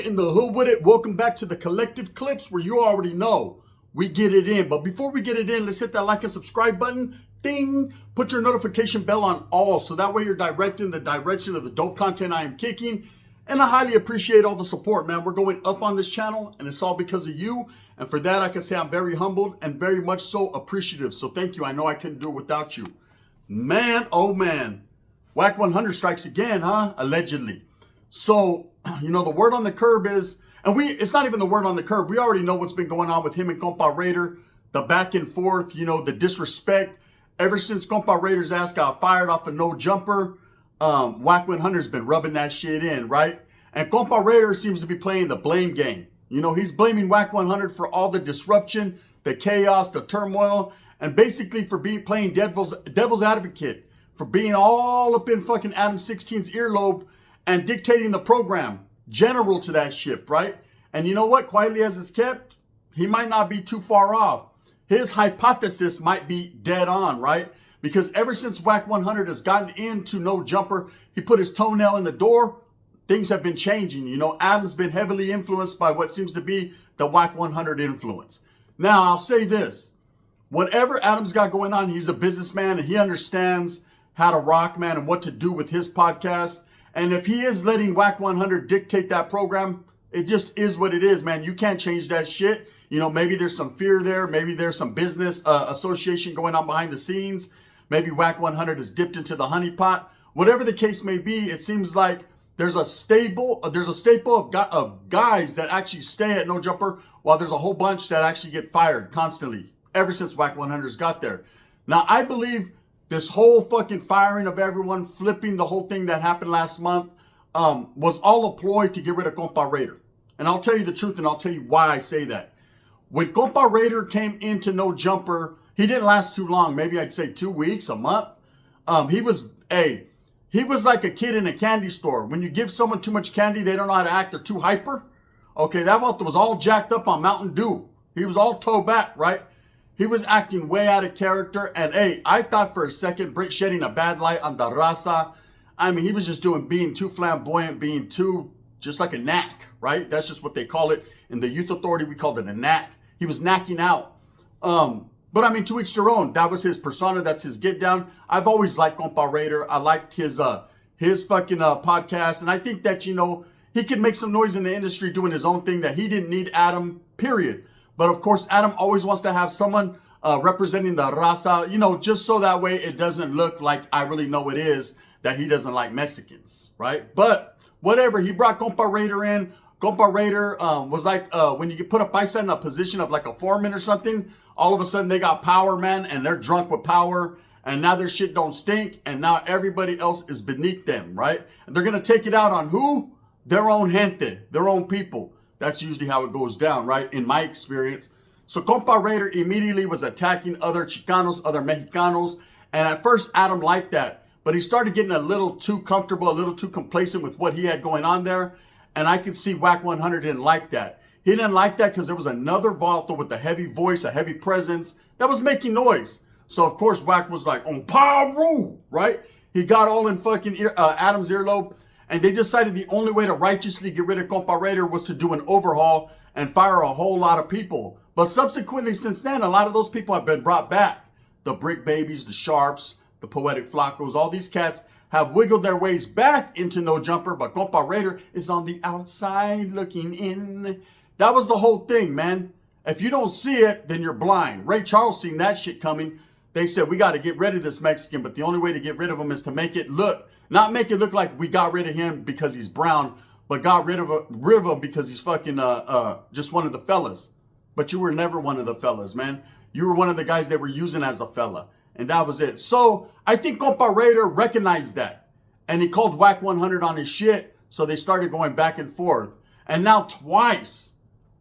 in the hood with it. Welcome back to the Collective Clips, where you already know we get it in. But before we get it in, let's hit that like and subscribe button. Ding! Put your notification bell on all, so that way you're directed in the direction of the dope content I am kicking. And I highly appreciate all the support, man. We're going up on this channel, and it's all because of you. And for that, I can say I'm very humbled and very much so appreciative. So thank you. I know I couldn't do it without you. Man, oh man. Wack 100 strikes again, huh? Allegedly. So, you know, the word on the curb is, and it's not even the word on the curb. We already know what's been going on with him and Compa Raider. The back and forth, you know, the disrespect. Ever since Compa Raider's ass got fired off a no jumper, Wack 100's been rubbing that shit in, right? And Compa Raider seems to be playing the blame game. You know, he's blaming Wack 100 for all the disruption, the chaos, the turmoil, and basically for playing devil's advocate, for being all up in fucking Adam 16's earlobe and dictating the program, general to that ship, right? And you know what? Quietly as it's kept, he might not be too far off. His hypothesis might be dead on, right? Because ever since Wack 100 has gotten into no jumper, he put his toenail in the door, things have been changing. You know, Adam's been heavily influenced by what seems to be the Wack 100 influence. Now, I'll say this. Whatever Adam's got going on, he's a businessman and he understands how to rock, man, and what to do with his podcast. And if he is letting Wack 100 dictate that program, it just is what it is, man. You can't change that shit. You know, maybe there's some fear there. Maybe there's some business association going on behind the scenes. Maybe Wack 100 is dipped into the honeypot. Whatever the case may be, it seems like there's a staple of guys that actually stay at no jumper, while there's a whole bunch that actually get fired constantly ever since Wack 100's got there. Now, I believe this whole fucking firing of everyone, flipping the whole thing that happened last month, was all a ploy to get rid of Compa Raider. And I'll tell you the truth, and I'll tell you why I say that. When Compa Raider came into no jumper, he didn't last too long. Maybe I'd say 2 weeks, a month. He was like a kid in a candy store. When you give someone too much candy, they don't know how to act. They're too hyper. Okay, that was all jacked up on Mountain Dew. He was all toe back, right? He was acting way out of character. And hey, I thought for a second, Britt shedding a bad light on the raza. I mean, he was just being too flamboyant, being too, just like a knack, right? That's just what they call it. In the youth authority, we called it a knack. He was knacking out. But I mean, to each their own. That was his persona. That's his get down. I've always liked Compa Raider. I liked his fucking podcast. And I think that, you know, he could make some noise in the industry doing his own thing, that he didn't need Adam, period. But of course, Adam always wants to have someone representing the raza, you know, just so that way it doesn't look like I really know it is that he doesn't like Mexicans, right? But whatever, he brought Compa Raider in. Compa Raider was like when you put a paisa in a position of like a foreman or something, all of a sudden they got power, man, and they're drunk with power. And now their shit don't stink. And now everybody else is beneath them, right? And they're going to take it out on who? Their own gente, their own people. That's usually how it goes down, right? In my experience. So Compa Raider immediately was attacking other Chicanos, other Mexicanos. And at first, Adam liked that. But he started getting a little too comfortable, a little too complacent with what he had going on there. And I could see Wack 100 didn't like that. He didn't like that because there was another volatile with a heavy voice, a heavy presence that was making noise. So, of course, Wack was like, on Paru, right? He got all in fucking Adam's earlobe. And they decided the only way to righteously get rid of Compa Raider was to do an overhaul and fire a whole lot of people. But subsequently, since then, a lot of those people have been brought back. The Brick Babies, the Sharps, the Poetic Flacos, all these cats have wiggled their ways back into no jumper. But Compa Raider is on the outside looking in. That was the whole thing, man. If you don't see it, then you're blind. Ray Charles seen that shit coming. They said, we got to get rid of this Mexican. But the only way to get rid of him is to make it look, not make it look like we got rid of him because he's brown, but got rid of him because he's fucking just one of the fellas. But you were never one of the fellas, man. You were one of the guys they were using as a fella. And that was it. So I think Compa Raider recognized that. And he called Wack 100 on his shit. So they started going back and forth. And now twice,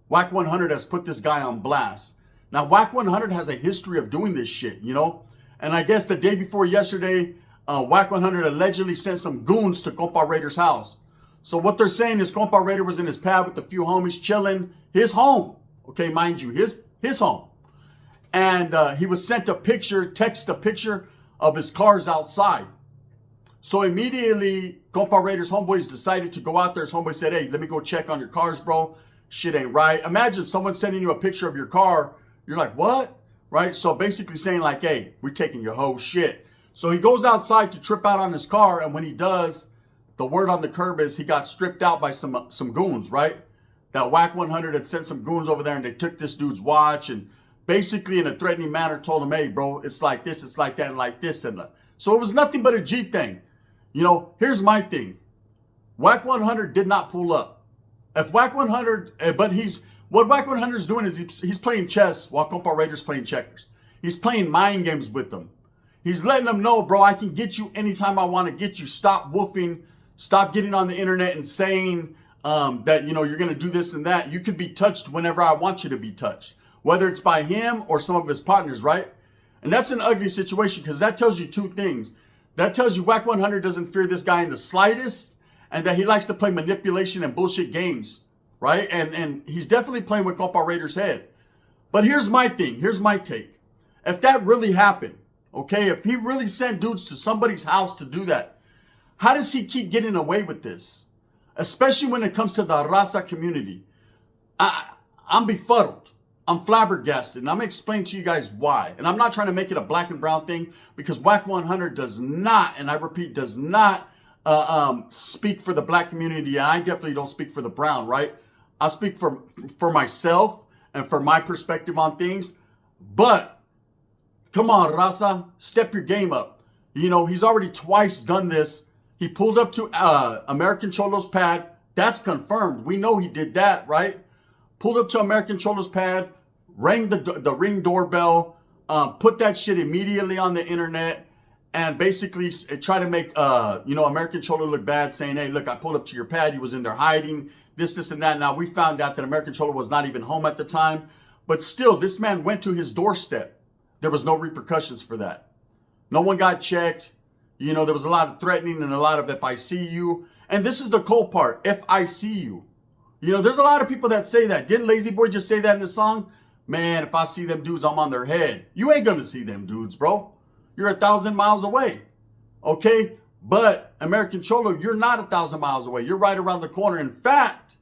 Wack 100 has put this guy on blast. Now, Wack 100 has a history of doing this shit, you know. And I guess the day before yesterday, Wack 100 allegedly sent some goons to Compa Raider's house. So what they're saying is Compa Raider was in his pad with a few homies chilling, his home. Okay, mind you, his home. And he was sent a picture, text a picture of his cars outside. So immediately, Compa Raider's homeboys decided to go out there. His homeboy said, hey, let me go check on your cars, bro. Shit ain't right. Imagine someone sending you a picture of your car. You're like, what? Right? So basically saying like, hey, we're taking your whole shit. So he goes outside to trip out on his car. And when he does, the word on the curb is he got stripped out by some goons, right? That Wack 100 had sent some goons over there and they took this dude's watch and basically in a threatening manner told him, hey, bro, it's like this, it's like that, and like this. And so it was nothing but a G thing. You know, here's my thing. Wack 100 did not pull up. If Wack 100, what Wack 100 is doing is he's playing chess while Compa Raider's playing checkers. He's playing mind games with them. He's letting them know, bro, I can get you anytime I want to get you. Stop woofing. Stop getting on the internet and saying that, you know, you're going to do this and that. You could be touched whenever I want you to be touched, whether it's by him or some of his partners, right? And that's an ugly situation because that tells you two things. That tells you Wack 100 doesn't fear this guy in the slightest and that he likes to play manipulation and bullshit games, right? And he's definitely playing with Compa Raider's head. But here's my thing. Here's my take. If that really happened, okay, if he really sent dudes to somebody's house to do that, how does he keep getting away with this? Especially when it comes to the Raza community. I'm befuddled. I'm flabbergasted. And I'm going to explain to you guys why. And I'm not trying to make it a black and brown thing because Wack 100 does not, and I repeat, does not speak for the black community. And I definitely don't speak for the brown, right? I speak for myself and for my perspective on things. But come on, Raza, step your game up. You know, he's already twice done this. He pulled up to American Cholo's pad. That's confirmed. We know he did that, right? Pulled up to American Cholo's pad, rang the Ring doorbell, put that shit immediately on the internet, and basically try to make American Cholo look bad, saying, hey, look, I pulled up to your pad. He was in there hiding, this, and that. Now, we found out that American Cholo was not even home at the time. But still, this man went to his doorstep. There was no repercussions for that. No one got checked. You know, there was a lot of threatening and a lot of if I see you. And this is the cool part, if I see you. You know, there's a lot of people that say that. Didn't Lazy Boy just say that in the song? Man, if I see them dudes, I'm on their head. You ain't going to see them dudes, bro. You're 1,000 miles away. Okay? But American Cholo, you're not 1,000 miles away. You're right around the corner. In fact,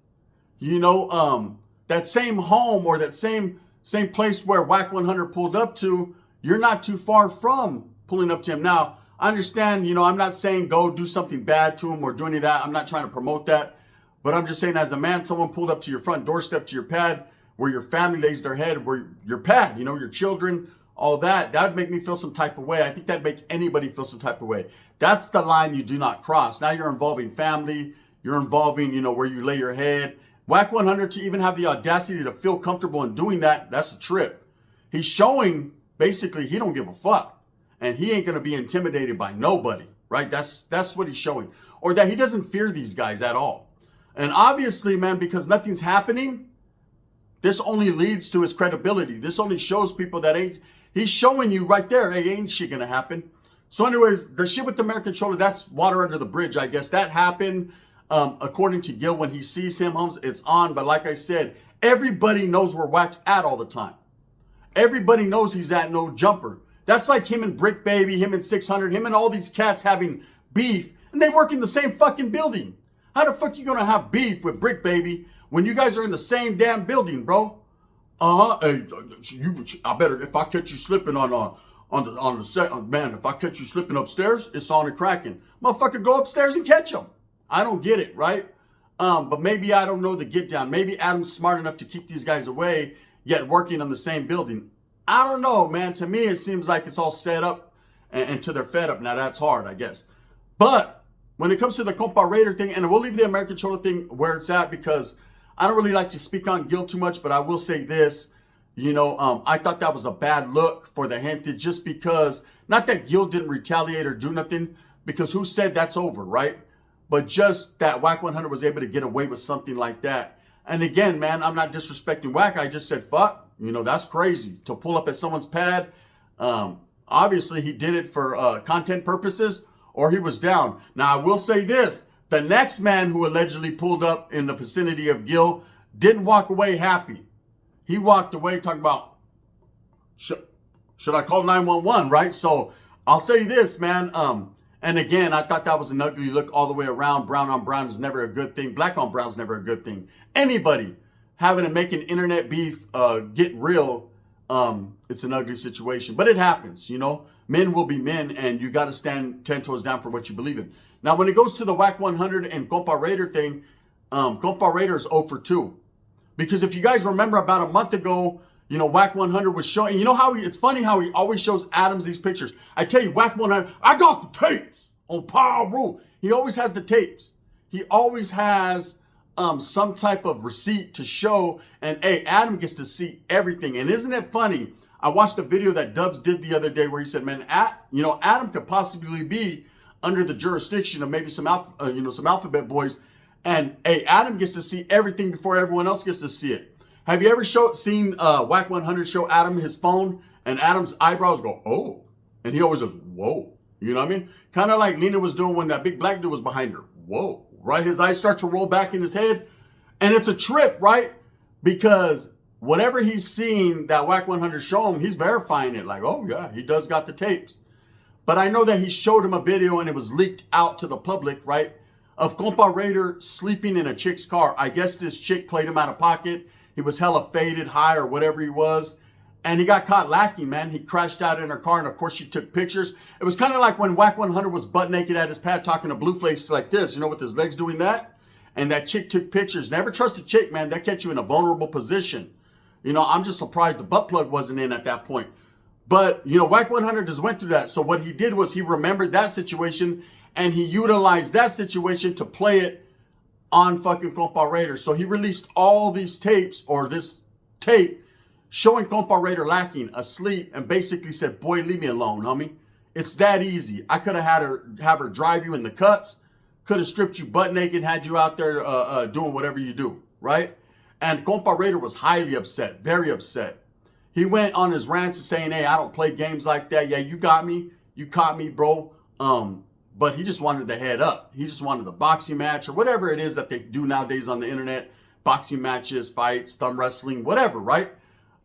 you know, that same home or that same place where Wack 100 pulled up to, you're not too far from pulling up to him. Now, I understand, you know, I'm not saying go do something bad to him or do any of that. I'm not trying to promote that. But I'm just saying as a man, someone pulled up to your front doorstep, to your pad, where your family lays their head, where your pad, you know, your children, all that, that would make me feel some type of way. I think that'd make anybody feel some type of way. That's the line you do not cross. Now you're involving family. You're involving, you know, where you lay your head. Wack 100 to even have the audacity to feel comfortable in doing that, that's a trip. He's showing, basically, he don't give a fuck. And he ain't going to be intimidated by nobody, right? That's what he's showing. Or that he doesn't fear these guys at all. And obviously, man, because nothing's happening, this only leads to his credibility. This only shows people that he's showing you right there, hey, ain't shit going to happen. So anyways, the shit with the American Cholo, that's water under the bridge, I guess. That happened, according to Gil, when he sees him, Holmes, it's on. But like I said, everybody knows where Wack's at all the time. Everybody knows he's at No Jumper. That's like him and Brick Baby, him and 600, him and all these cats having beef, and they work in the same fucking building. How the fuck you gonna have beef with Brick Baby when you guys are in the same damn building, bro? Hey, I better, if I catch you slipping on the set, man, if I catch you slipping upstairs, it's on and cracking. Motherfucker, go upstairs and catch him. I don't get it, right? But maybe I don't know the get down. Maybe Adam's smart enough to keep these guys away, yet working on the same building. I don't know, man. To me, it seems like it's all set up and to their fed up. Now, that's hard, I guess. But when it comes to the Compa Raider thing, and we'll leave the American Cholo thing where it's at because I don't really like to speak on Gil too much, but I will say this. You know, I thought that was a bad look for the gente just because, not that Gil didn't retaliate or do nothing, because who said that's over, right? But just that Wack 100 was able to get away with something like that. And again, man, I'm not disrespecting Wack. I just said, fuck. You know, that's crazy to pull up at someone's pad. Obviously, he did it for content purposes or he was down. Now, I will say this. The next man who allegedly pulled up in the vicinity of Gil didn't walk away happy. He walked away talking about, should I call 911, right? So I'll say this, man. And again, I thought that was an ugly look all the way around. Brown on brown is never a good thing. Black on brown is never a good thing. Anybody having to make an internet beef get real, it's an ugly situation. But it happens, you know. Men will be men, and you got to stand 10 toes down for what you believe in. Now, when it goes to the Wack 100 and Compa Raider thing, Compa Raider is 0 for 2. Because if you guys remember about a month ago, you know, Wack 100 was showing, you know how it's funny how he always shows Adams these pictures. I tell you, Wack 100, I got the tapes on Power Rule. He always has the tapes. He always has some type of receipt to show. And hey, Adam gets to see everything. And isn't it funny? I watched a video that Dubs did the other day where he said, man, you know, Adam could possibly be under the jurisdiction of maybe some alphabet boys. And hey, Adam gets to see everything before everyone else gets to see it. Have you ever seen Wack 100 show Adam his phone, and Adam's eyebrows go, oh, and he always goes, whoa. You know what I mean? Kind of like Lena was doing when that big black dude was behind her. Whoa, right? His eyes start to roll back in his head. And it's a trip, right? Because whatever he's seeing that Wack 100 show him, he's verifying it. Like, oh, yeah, he does got the tapes. But I know that he showed him a video and it was leaked out to the public, right? Of Compa Raider sleeping in a chick's car. I guess this chick played him out of pocket. He was hella faded, high, or whatever he was. And he got caught lacking, man. He crashed out in her car, and of course she took pictures. It was kind of like when Wack 100 was butt naked at his pad talking to Blueface like this, you know, with his legs doing that. And that chick took pictures. Never trust a chick, man. That gets you in a vulnerable position. You know, I'm just surprised the butt plug wasn't in at that point. But, you know, Wack 100 just went through that. So what he did was he remembered that situation, and he utilized that situation to play it on fucking Compa Raider. So he released all these tapes, or this tape, showing Compa Raider lacking, asleep, and basically said, boy, leave me alone, homie. It's that easy. I could have had her drive you in the cuts, could have stripped you butt naked, had you out there doing whatever you do, right? And Compa Raider was highly upset, very upset. He went on his rants saying, hey, I don't play games like that. Yeah, you got me. You caught me, bro. But he just wanted the head up. He just wanted the boxing match or whatever it is that they do nowadays on the internet. Boxing matches, fights, thumb wrestling, whatever, right?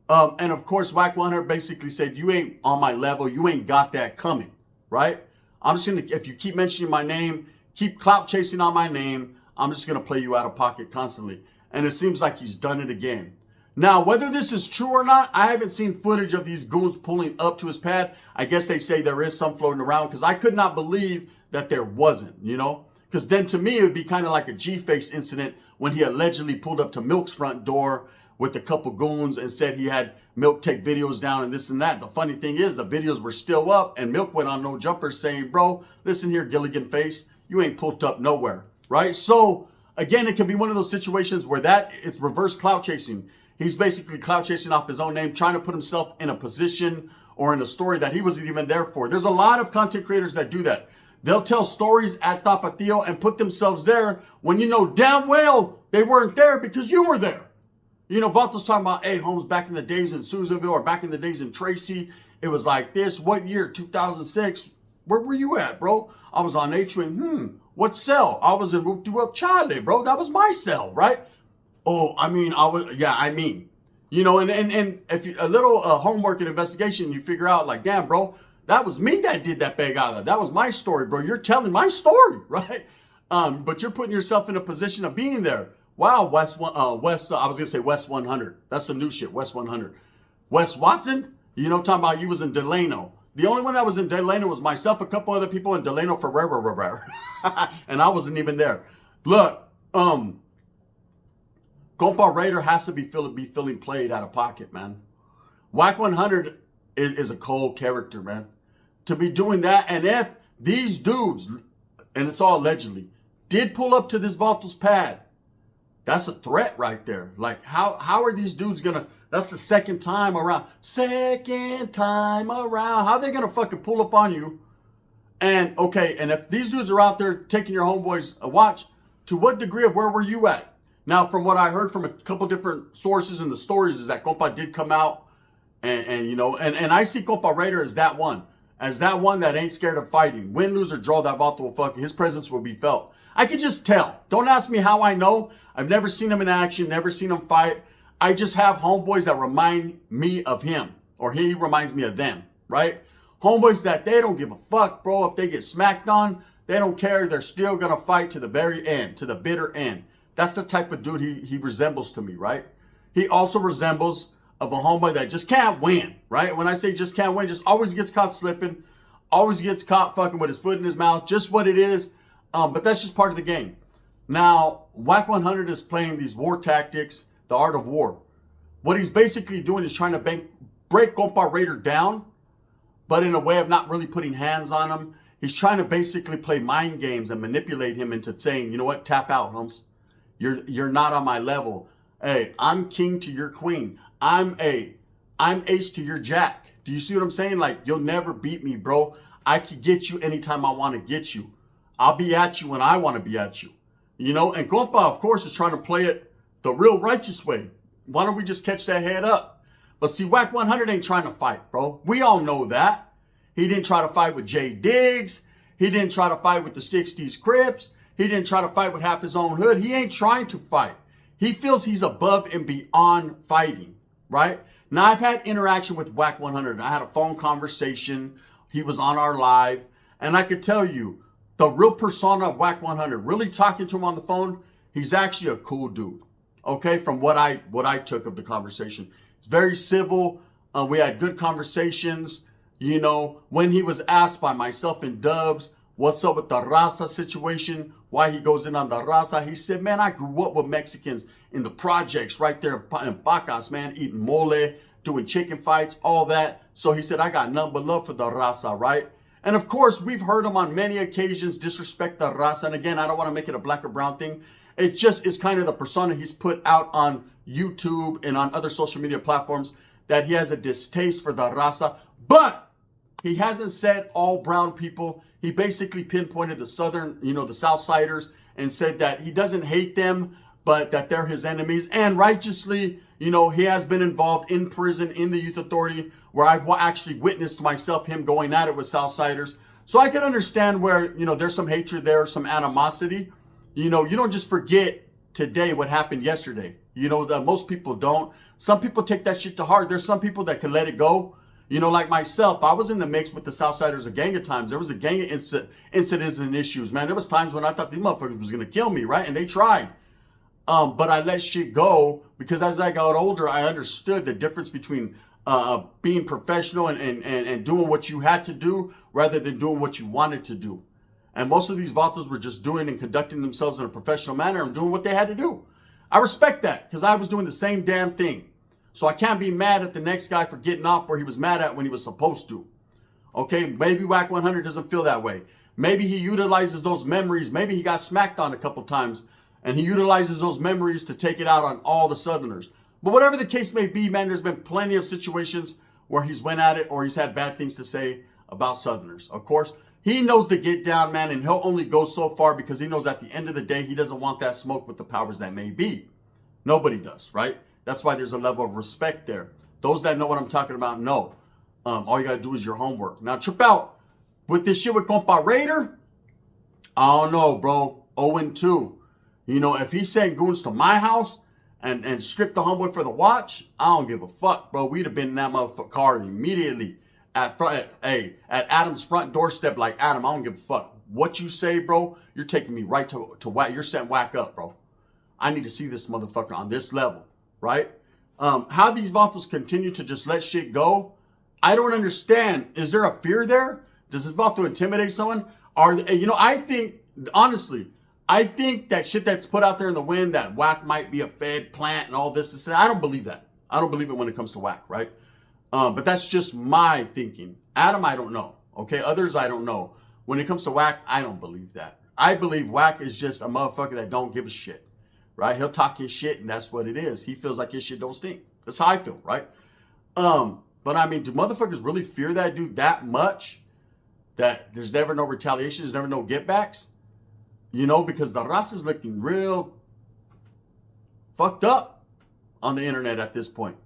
And of course, Wack 100 basically said, you ain't on my level. You ain't got that coming, right? I'm just going to, if you keep mentioning my name, keep clout chasing on my name, I'm just going to play you out of pocket constantly. And it seems like he's done it again. Now, whether this is true or not, I haven't seen footage of these goons pulling up to his pad. I guess they say there is some floating around, because I could not believe that there wasn't, you know? Because then to me, it would be kind of like a G-Face incident when he allegedly pulled up to Milk's front door with a couple goons and said he had Milk take videos down and this and that. The funny thing is the videos were still up, and Milk went on No Jumper saying, bro, listen here, Gilligan face, you ain't pulled up nowhere, right? So again, it can be one of those situations where it's reverse clout chasing. He's basically clout chasing off his own name, trying to put himself in a position or in a story that he wasn't even there for. There's a lot of content creators that do that. They'll tell stories at Tapatio and put themselves there when you know damn well they weren't there because you were there. You know, Valto's talking about, hey, Holmes, back in the days in Susanville or back in the days in Tracy, it was like this. What year? 2006. Where were you at, bro? I was on A-Train. What cell? I was in Whoop-De-Whoop Chale, bro. That was my cell, right? Oh, I mean, you know, and if you, a little homework and investigation, you figure out like, damn, bro, that was me that did that Pegada. That was my story, bro. You're telling my story, right? But you're putting yourself in a position of being there. Wow, West 100. That's the new shit, West 100. Wes Watson, you know, talking about you was in Delano. The only one that was in Delano was myself, a couple other people in Delano Ferrera. And I wasn't even there. Look, Compa Raider has to be feeling played out of pocket, man. Wack 100 is a cold character, man. To be doing that, and if these dudes, and it's all allegedly, did pull up to this Valto's pad, that's a threat right there. Like, how are these dudes gonna, that's the second time around. Second time around. How are they gonna fucking pull up on you? And, okay, and if these dudes are out there taking your homeboys a watch, to what degree of where were you at? Now, from what I heard from a couple different sources in the stories is that Compa did come out and you know, and I see Compa Raider as that one that ain't scared of fighting. Win, lose, or draw, that Vato will fucking, his presence will be felt. I can just tell. Don't ask me how I know. I've never seen him in action, never seen him fight. I just have homeboys that remind me of him, or he reminds me of them, right? Homeboys that they don't give a fuck, bro. If they get smacked on, they don't care. They're still going to fight to the very end, to the bitter end. That's the type of dude he resembles to me, right? He also resembles of a homeboy that just can't win, right? When I say just can't win, just always gets caught slipping, always gets caught fucking with his foot in his mouth, just what it is. But that's just part of the game. Now, Wack 100 is playing these war tactics, the art of war. What he's basically doing is trying to break Compa Raider down, but in a way of not really putting hands on him. He's trying to basically play mind games and manipulate him into saying, you know what, tap out, Holmes. You're not on my level. Hey, I'm king to your queen. I'm ace to your jack. Do you see what I'm saying? Like, you'll never beat me, bro. I can get you anytime I want to get you. I'll be at you when I want to be at you. You know, and Compa, of course, is trying to play it the real righteous way. Why don't we just catch that head up? But see, Wack 100 ain't trying to fight, bro. We all know that. He didn't try to fight with Jay Diggs. He didn't try to fight with the 60s Crips. He didn't try to fight with half his own hood. He ain't trying to fight. He feels he's above and beyond fighting, right? Now, I've had interaction with Wack 100. I had a phone conversation. He was on our live. And I could tell you, the real persona of Wack 100, really talking to him on the phone, he's actually a cool dude, okay? From what I took of the conversation. It's very civil. We had good conversations. You know, when he was asked by myself and Dubs, what's up with the raza situation, why he goes in on the raza, he said, man, I grew up with Mexicans in the projects right there in Pacas, man, eating mole, doing chicken fights, all that. So he said, I got none but love for the raza, right? And of course, we've heard him on many occasions disrespect the raza. And again, I don't want to make it a black or brown thing. It just is kind of the persona he's put out on YouTube and on other social media platforms, that he has a distaste for the raza. But he hasn't said all brown people. He basically pinpointed the southern, you know, the Southsiders, and said that he doesn't hate them, but that they're his enemies. And righteously, you know, he has been involved in prison, in the youth authority, where I've actually witnessed myself him going at it with Southsiders. So I can understand where, you know, there's some hatred there, some animosity. You know, you don't just forget today what happened yesterday. You know, that most people don't. Some people take that shit to heart. There's some people that can let it go. You know, like myself, I was in the mix with the Southsiders a gang of times. There was a gang of incidents and issues, man. There was times when I thought these motherfuckers was going to kill me, right? And they tried. But I let shit go because as I got older, I understood the difference between being professional and doing what you had to do rather than doing what you wanted to do. And most of these vatos were just doing and conducting themselves in a professional manner and doing what they had to do. I respect that because I was doing the same damn thing. So I can't be mad at the next guy for getting off where he was mad at when he was supposed to. Okay, maybe Wack 100 doesn't feel that way. Maybe he utilizes those memories. Maybe he got smacked on a couple times and he utilizes those memories to take it out on all the Southerners. But whatever the case may be, man, there's been plenty of situations where he's went at it or he's had bad things to say about Southerners. Of course, he knows the get down, man, and he'll only go so far because he knows at the end of the day, he doesn't want that smoke with the powers that may be. Nobody does, right? That's why there's a level of respect there. Those that know what I'm talking about know. All you got to do is your homework. Now, trip out with this shit with Compa Raider. I don't know, bro. 0-2. You know, if he's sent goons to my house and stripped the homeboy for the watch, I don't give a fuck, bro. We'd have been in that motherfucker car immediately at Adam's front doorstep. Like, Adam, I don't give a fuck what you say, bro. You're taking me right to Wack. You're setting Wack up, bro. I need to see this motherfucker on this level. Right? How these vatos continue to just let shit go, I don't understand. Is there a fear there? Does this vato intimidate someone? You know, I think, honestly, I think that shit that's put out there in the wind, that Wack might be a Fed plant and all this, I don't believe that. I don't believe it when it comes to Wack, right? But that's just my thinking. Adam, I don't know. Okay, others, I don't know. When it comes to Wack, I don't believe that. I believe Wack is just a motherfucker that don't give a shit. Right? He'll talk his shit and that's what it is. He feels like his shit don't stink. That's how I feel, right? But I mean, do motherfuckers really fear that dude that much that there's never no retaliation, there's never no get backs? You know, because the raza's looking real fucked up on the internet at this point.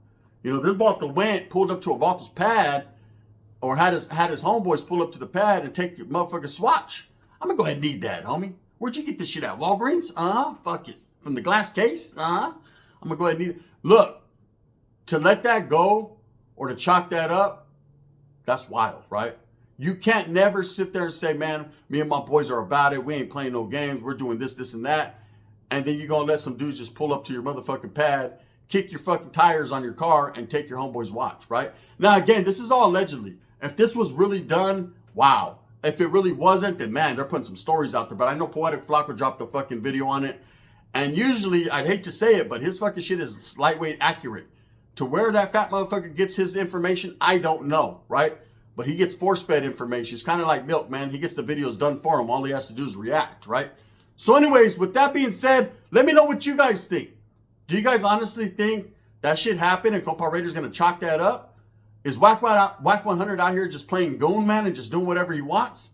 You know, this vato pulled up to a vato's pad or had his homeboys pull up to the pad and take your motherfucking swatch. I'm gonna go ahead and need that, homie. Where'd you get this shit at? Walgreens? Fuck it. From the glass case? I'm going to go ahead and need it. Look, to let that go or to chalk that up, that's wild, right? You can't never sit there and say, man, me and my boys are about it. We ain't playing no games. We're doing this, this, and that. And then you're going to let some dudes just pull up to your motherfucking pad, kick your fucking tires on your car, and take your homeboy's watch, right? Now, again, this is all allegedly. If this was really done, wow. If it really wasn't, then, man, they're putting some stories out there. But I know Poetic Flocko dropped a fucking video on it. And usually, I'd hate to say it, but his fucking shit is lightweight accurate. To where that fat motherfucker gets his information, I don't know, right? But he gets force-fed information. It's kind of like milk, man. He gets the videos done for him. All he has to do is react, right? So anyways, with that being said, let me know what you guys think. Do you guys honestly think that shit happened and Compa Raider's going to chalk that up? Is Wack 100 out here just playing goon, man, and just doing whatever he wants?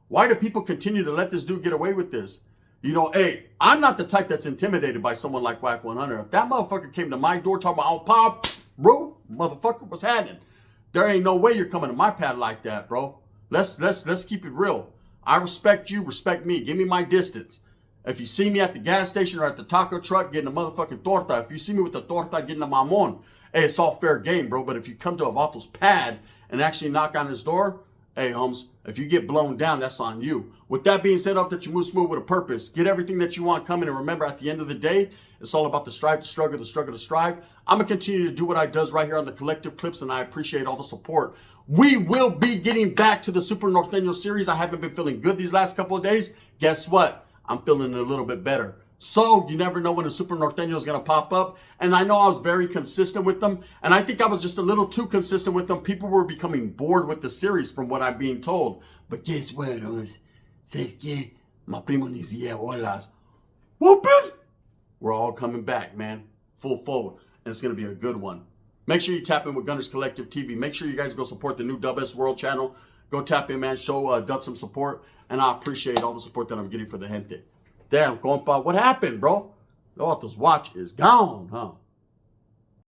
Why do people continue to let this dude get away with this? You know, hey, I'm not the type that's intimidated by someone like Wack 100. If that motherfucker came to my door talking about, oh, pop, bro, motherfucker, what's happening? There ain't no way you're coming to my pad like that, bro. Let's keep it real. I respect you, respect me. Give me my distance. If you see me at the gas station or at the taco truck getting a motherfucking torta, if you see me with the torta getting a mamon, hey, it's all fair game, bro. But if you come to a Vato's pad and actually knock on his door, hey, Holmes, if you get blown down, that's on you. With that being said, I hope that you move smooth with a purpose. Get everything that you want coming. And remember, at the end of the day, it's all about the strive, the struggle, the struggle, the strive. I'm going to continue to do what I does right here on the Collective Clips, and I appreciate all the support. We will be getting back to the Super Norteño series. I haven't been feeling good these last couple of days. Guess what? I'm feeling a little bit better. So you never know when a Super Norteño is going to pop up. And I know I was very consistent with them. And I think I was just a little too consistent with them. People were becoming bored with the series from what I'm being told. But guess what? ¿Sabes qué? My primo ni siquiera bolas. Whoop it! We're all coming back, man. Full fold. And it's going to be a good one. Make sure you tap in with Gunners Collective TV. Make sure you guys go support the new Dub S World channel. Go tap in, man. Show Dub some support. And I appreciate all the support that I'm getting for the gente. Damn, compa, what happened, bro? Oh, this watch is gone, huh?